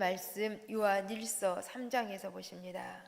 말씀 요한일서 3장에서 보십니다.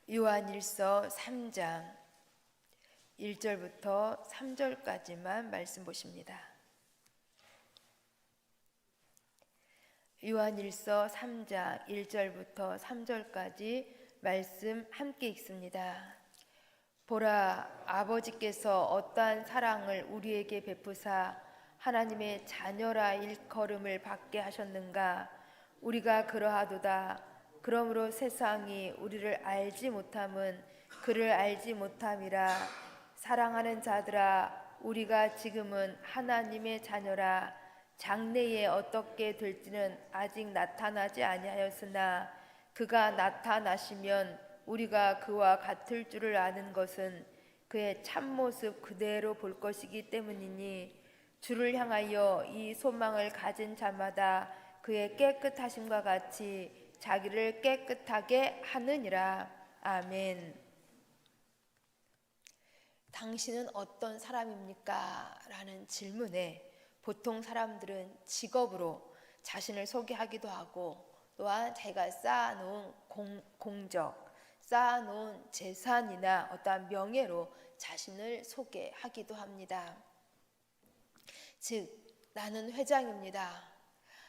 요한일서 3장 1절부터 3절까지만 말씀 보십니다. 요한일서 3장 1절부터 3절까지 말씀 함께 읽습니다. 보라, 아버지께서 어떠한 사랑을 우리에게 베푸사 하나님의 자녀라 일컬음을 받게 하셨는가. 우리가 그러하도다. 그러므로 세상이 우리를 알지 못함은 그를 알지 못함이라. 사랑하는 자들아, 우리가 지금은 하나님의 자녀라. 장래에 어떻게 될지는 아직 나타나지 아니하였으나 그가 나타나시면 우리가 그와 같을 줄을 아는 것은 그의 참모습 그대로 볼 것이기 때문이니 주를 향하여 이 소망을 가진 자마다 그의 깨끗하심과 같이 자기를 깨끗하게 하느니라. 아멘. 당신은 어떤 사람입니까? 라는 질문에 보통 사람들은 직업으로 자신을 소개하기도 하고 또한 자기가 쌓아놓은 공적, 쌓아놓은 재산이나 어떠한 명예로 자신을 소개하기도 합니다. 즉, 나는 회장입니다.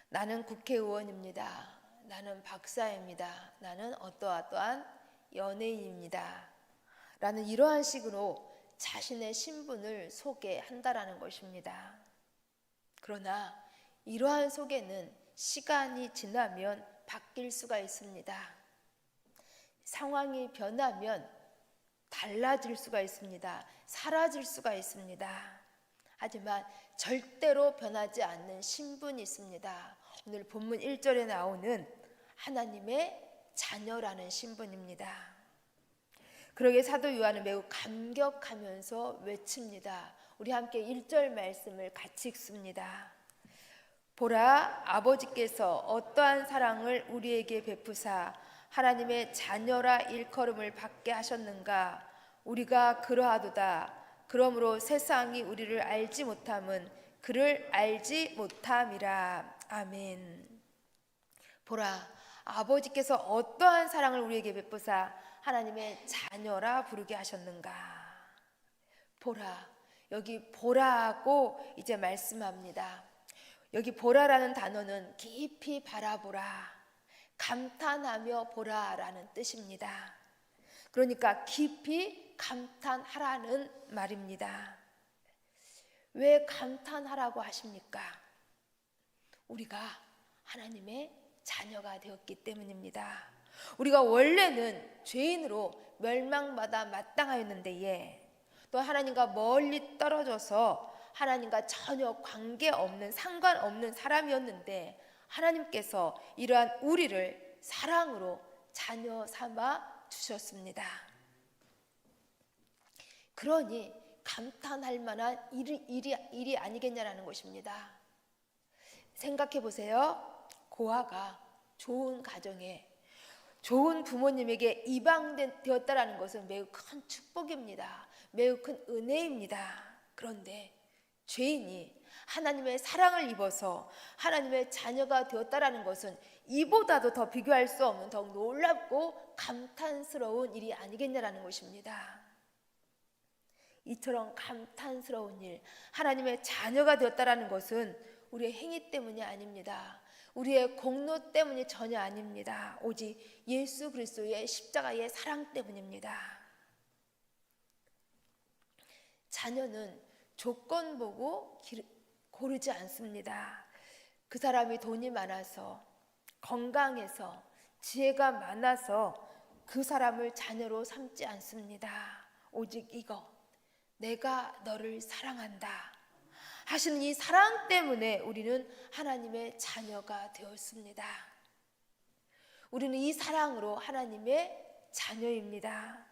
나는 국회의원입니다. 나는 박사입니다. 나는 어떠한 연예인입니다. 라는 이러한 식으로 자신의 신분을 소개한다라는 것입니다. 그러나 이러한 소개는 시간이 지나면 바뀔 수가 있습니다. 상황이 변하면 달라질 수가 있습니다. 사라질 수가 있습니다. 하지만 절대로 변하지 않는 신분이 있습니다. 오늘 본문 1절에 나오는 하나님의 자녀라는 신분입니다. 그러기에 사도 요한은 매우 감격하면서 외칩니다. 우리 함께 1절 말씀을 같이 읽습니다. 보라, 아버지께서 어떠한 사랑을 우리에게 베푸사 하나님의 자녀라 일컬음을 받게 하셨는가. 우리가 그러하도다. 그러므로 세상이 우리를 알지 못함은 그를 알지 못함이라. 아멘. 보라, 아버지께서 어떠한 사랑을 우리에게 베푸사 하나님의 자녀라 부르게 하셨는가. 보라, 여기 보라고 이제 말씀합니다. 여기 보라라는 단어는 깊이 바라보라, 감탄하며 보라라는 뜻입니다. 그러니까 깊이 감탄하라는 말입니다. 왜 감탄하라고 하십니까? 우리가 하나님의 자녀가 되었기 때문입니다. 우리가 원래는 죄인으로 멸망받아 마땅하였는데 또 하나님과 멀리 떨어져서 하나님과 전혀 관계없는 상관없는 사람이었는데 하나님께서 이러한 우리를 사랑으로 자녀 삼아 주셨습니다. 그러니 감탄할 만한 일이 아니겠냐라는 것입니다. 생각해 보세요. 고아가 좋은 가정에 좋은 부모님에게 입양되었다라는 것은 매우 큰 축복입니다. 매우 큰 은혜입니다. 그런데 죄인이 하나님의 사랑을 입어서 하나님의 자녀가 되었다라는 것은 이보다도 더 비교할 수 없는 더욱 놀랍고 감탄스러운 일이 아니겠냐라는 것입니다. 이처럼 감탄스러운 일, 하나님의 자녀가 되었다라는 것은 우리의 행위 때문이 아닙니다. 우리의 공로 때문이 전혀 아닙니다. 오직 예수 그리스도의 십자가의 사랑 때문입니다. 자녀는 조건 보고 고르지 않습니다. 그 사람이 돈이 많아서, 건강해서, 지혜가 많아서 그 사람을 자녀로 삼지 않습니다. 오직 이것, 내가 너를 사랑한다 하시는 이 사랑 때문에 우리는 하나님의 자녀가 되었습니다. 우리는 이 사랑으로 하나님의 자녀입니다.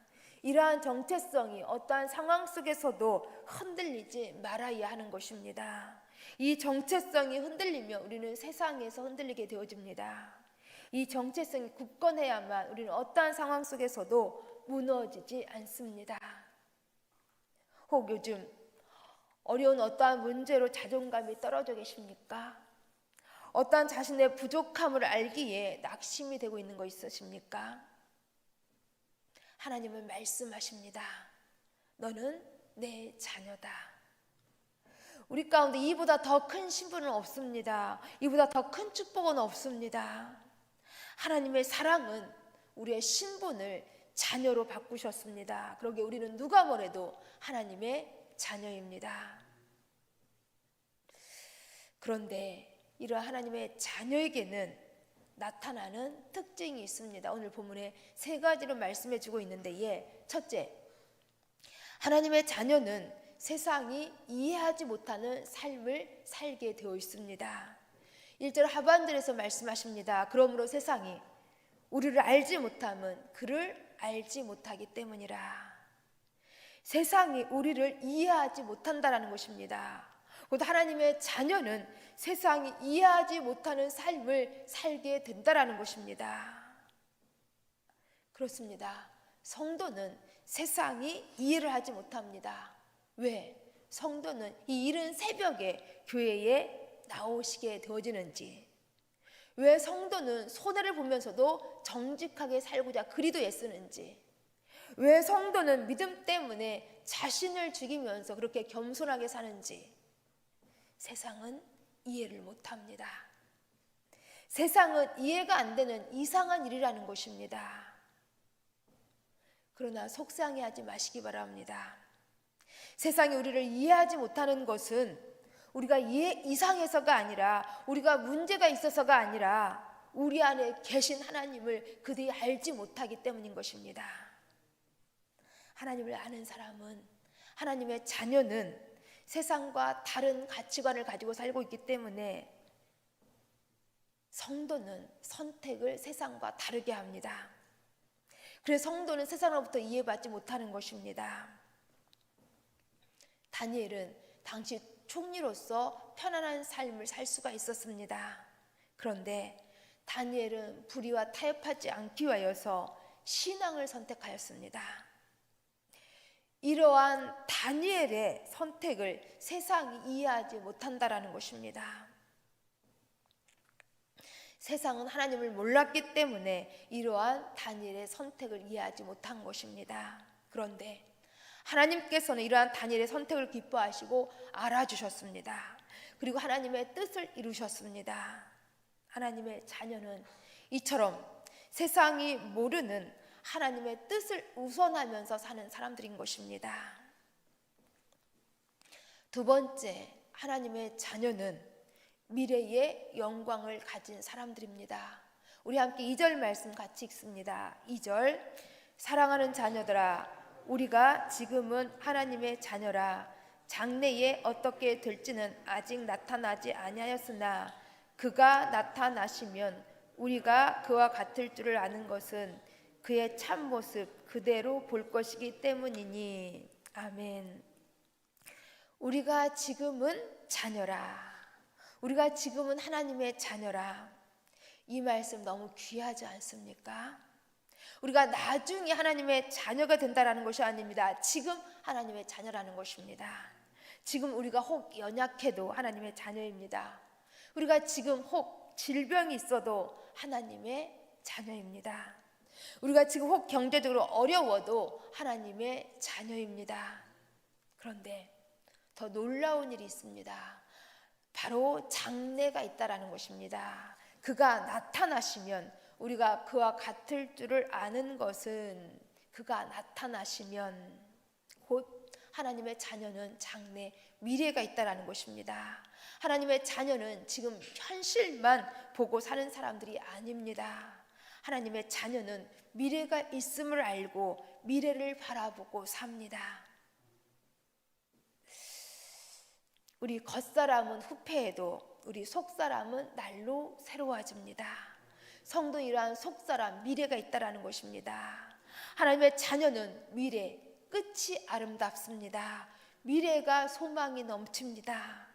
이러한 정체성이 어떠한 상황 속에서도 흔들리지 말아야 하는 것입니다. 이 정체성이 흔들리면 우리는 세상에서 흔들리게 되어집니다. 이 정체성이 굳건해야만 우리는 어떠한 상황 속에서도 무너지지 않습니다. 혹 요즘 어려운 어떠한 문제로 자존감이 떨어져 계십니까? 어떠한 자신의 부족함을 알기에 낙심이 되고 있는 거 있으십니까? 하나님은 말씀하십니다. 너는 내 자녀다. 우리 가운데 이보다 더 큰 신분은 없습니다. 이보다 더 큰 축복은 없습니다. 하나님의 사랑은 우리의 신분을 자녀로 바꾸셨습니다. 그러기에 우리는 누가 뭐래도 하나님의 자녀입니다. 그런데 이러한 하나님의 자녀에게는 나타나는 특징이 있습니다. 오늘 본문에 세 가지로 말씀해 주고 있는데, 첫째, 하나님의 자녀는 세상이 이해하지 못하는 삶을 살게 되어 있습니다. 1절 하반절에서 말씀하십니다. 그러므로 세상이 우리를 알지 못함은 그를 알지 못하기 때문이라. 세상이 우리를 이해하지 못한다라는 것입니다. 곧 하나님의 자녀는 세상이 이해하지 못하는 삶을 살게 된다라는 것입니다. 그렇습니다. 성도는 세상이 이해를 하지 못합니다. 왜? 성도는 이 이른 새벽에 교회에 나오시게 되어지는지, 왜 성도는 손해를 보면서도 정직하게 살고자 그리도 애쓰는지, 왜 성도는 믿음 때문에 자신을 죽이면서 그렇게 겸손하게 사는지 세상은 이해를 못합니다. 세상은 이해가 안 되는 이상한 일이라는 것입니다. 그러나 속상해하지 마시기 바랍니다. 세상이 우리를 이해하지 못하는 것은 우리가 이상해서가 아니라, 우리가 문제가 있어서가 아니라 우리 안에 계신 하나님을 그들이 알지 못하기 때문인 것입니다. 하나님을 아는 사람은, 하나님의 자녀는 세상과 다른 가치관을 가지고 살고 있기 때문에 성도는 선택을 세상과 다르게 합니다. 그래서 성도는 세상으로부터 이해받지 못하는 것입니다. 다니엘은 당시 총리로서 편안한 삶을 살 수가 있었습니다. 그런데 다니엘은 불의와 타협하지 않기 위하여서 신앙을 선택하였습니다. 이러한 다니엘의 선택을 세상이 이해하지 못한다라는 것입니다. 세상은 하나님을 몰랐기 때문에 이러한 다니엘의 선택을 이해하지 못한 것입니다. 그런데 하나님께서는 이러한 다니엘의 선택을 기뻐하시고 알아주셨습니다. 그리고 하나님의 뜻을 이루셨습니다. 하나님의 자녀는 이처럼 세상이 모르는 하나님의 뜻을 우선하면서 사는 사람들인 것입니다. 두 번째, 하나님의 자녀는 미래의 영광을 가진 사람들입니다. 우리 함께 2절 말씀 같이 읽습니다. 2절, 사랑하는 자녀들아, 우리가 지금은 하나님의 자녀라. 장래에 어떻게 될지는 아직 나타나지 아니하였으나 그가 나타나시면 우리가 그와 같을 줄을 아는 것은 그의 참모습 그대로 볼 것이기 때문이니. 아멘. 우리가 지금은 자녀라. 우리가 지금은 하나님의 자녀라. 이 말씀 너무 귀하지 않습니까? 우리가 나중에 하나님의 자녀가 된다라는 것이 아닙니다. 지금 하나님의 자녀라는 것입니다. 지금 우리가 혹 연약해도 하나님의 자녀입니다. 우리가 지금 혹 질병이 있어도 하나님의 자녀입니다. 우리가 지금 혹 경제적으로 어려워도 하나님의 자녀입니다. 그런데 더 놀라운 일이 있습니다. 바로 장래가 있다라는 것입니다. 그가 나타나시면 우리가 그와 같을 줄을 아는 것은, 그가 나타나시면 곧 하나님의 자녀는 장래 미래가 있다라는 것입니다. 하나님의 자녀는 지금 현실만 보고 사는 사람들이 아닙니다. 하나님의 자녀는 미래가 있음을 알고 미래를 바라보고 삽니다. 우리 겉사람은 후패해도 우리 속사람은 날로 새로워집니다. 성도 이러한 속사람, 미래가 있다라는 것입니다. 하나님의 자녀는 미래, 끝이 아름답습니다. 미래가 소망이 넘칩니다.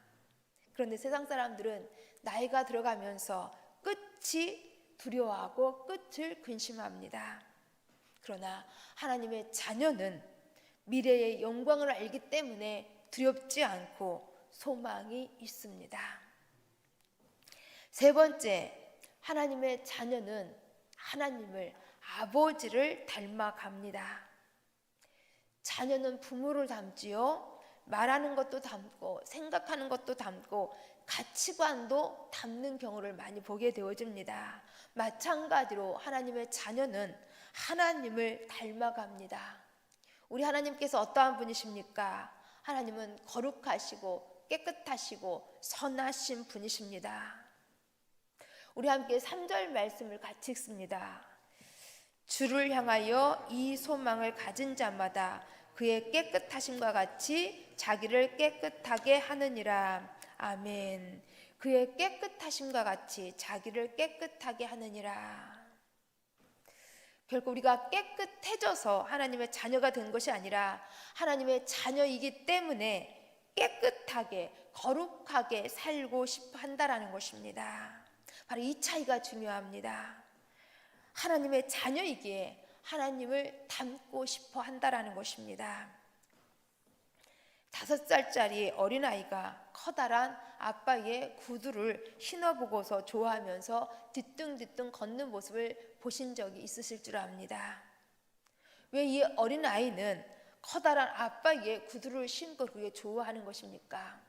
그런데 세상 사람들은 나이가 들어가면서 끝이 두려워하고 끝을 근심합니다. 그러나 하나님의 자녀는 미래의 영광을 알기 때문에 두렵지 않고 소망이 있습니다. 세 번째, 하나님의 자녀는 하나님을 아버지를 닮아갑니다. 자녀는 부모를 닮지요. 말하는 것도 닮고 생각하는 것도 닮고 가치관도 닮는 경우를 많이 보게 되어집니다. 마찬가지로 하나님의 자녀는 하나님을 닮아갑니다. 우리 하나님께서 어떠한 분이십니까? 하나님은 거룩하시고 깨끗하시고 선하신 분이십니다. 우리 함께 3절 말씀을 같이 읽습니다. 주를 향하여 이 소망을 가진 자마다 그의 깨끗하심과 같이 자기를 깨끗하게 하느니라. 아멘. 그의 깨끗하심과 같이 자기를 깨끗하게 하느니라. 결국 우리가 깨끗해져서 하나님의 자녀가 된 것이 아니라 하나님의 자녀이기 때문에 깨끗하게 거룩하게 살고 싶어 한다라는 것입니다. 바로 이 차이가 중요합니다. 하나님의 자녀이기에 하나님을 닮고 싶어 한다라는 것입니다. 5살짜리 어린아이가 커다란 아빠의 구두를 신어보고서 좋아하면서 뒤뚱뒤뚱 걷는 모습을 보신 적이 있으실 줄 압니다. 왜 이 어린아이는 커다란 아빠의 구두를 신고 그게 좋아하는 것입니까?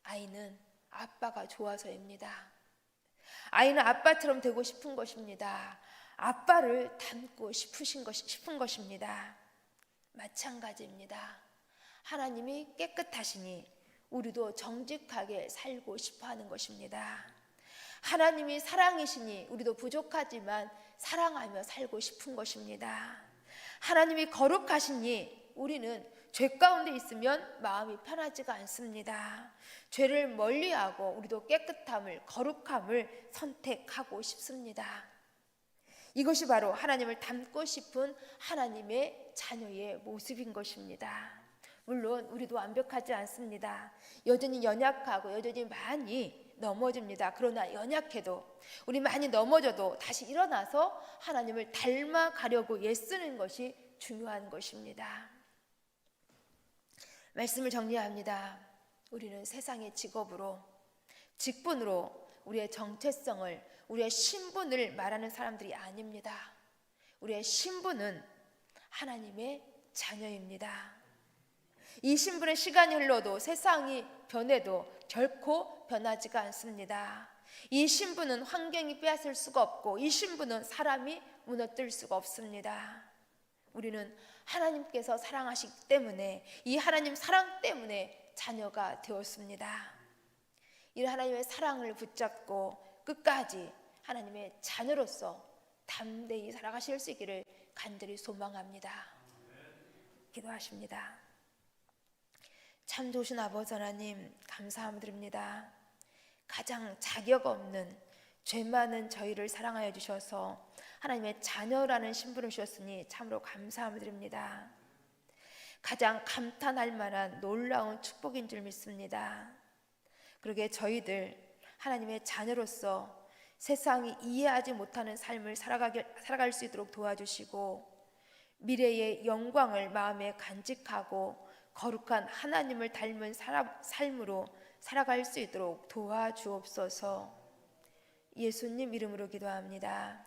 아이는 아빠가 좋아서입니다. 아이는 아빠처럼 되고 싶은 것입니다. 아빠를 닮고 싶은 것입니다. 마찬가지입니다. 하나님이 깨끗하시니 우리도 정직하게 살고 싶어 하는 것입니다. 하나님이 사랑이시니 우리도 부족하지만 사랑하며 살고 싶은 것입니다. 하나님이 거룩하시니 우리는 죄 가운데 있으면 마음이 편하지가 않습니다. 죄를 멀리하고 우리도 깨끗함을, 거룩함을 선택하고 싶습니다. 이것이 바로 하나님을 닮고 싶은 하나님의 자녀의 모습인 것입니다. 물론 우리도 완벽하지 않습니다. 여전히 연약하고 여전히 많이 넘어집니다. 그러나 연약해도 우리 많이 넘어져도 다시 일어나서 하나님을 닮아가려고 애쓰는 것이 중요한 것입니다. 말씀을 정리합니다. 우리는 세상의 직업으로, 직분으로 우리의 정체성을, 우리의 신분을 말하는 사람들이 아닙니다. 우리의 신분은 하나님의 자녀입니다. 이 신분의 시간이 흘러도 세상이 변해도 결코 변하지가 않습니다. 이 신분은 환경이 빼앗을 수가 없고 이 신분은 사람이 무너뜨릴 수가 없습니다. 우리는 하나님께서 사랑하시기 때문에 이 하나님 사랑 때문에 자녀가 되었습니다. 이 하나님의 사랑을 붙잡고 끝까지 하나님의 자녀로서 담대히 살아가실 수 있기를 간절히 소망합니다. 기도하십니다. 참 좋으신 아버지 하나님 감사드립니다. 가장 자격 없는 죄 많은 저희를 사랑하여 주셔서 하나님의 자녀라는 신분을 주셨으니 참으로 감사드립니다. 가장 감탄할 만한 놀라운 축복인 줄 믿습니다. 그러게 저희들 하나님의 자녀로서 세상이 이해하지 못하는 삶을 살아갈 수 있도록 도와주시고 미래의 영광을 마음에 간직하고 거룩한 하나님을 닮은 삶으로 살아갈 수 있도록 도와주옵소서. 예수님 이름으로 기도합니다.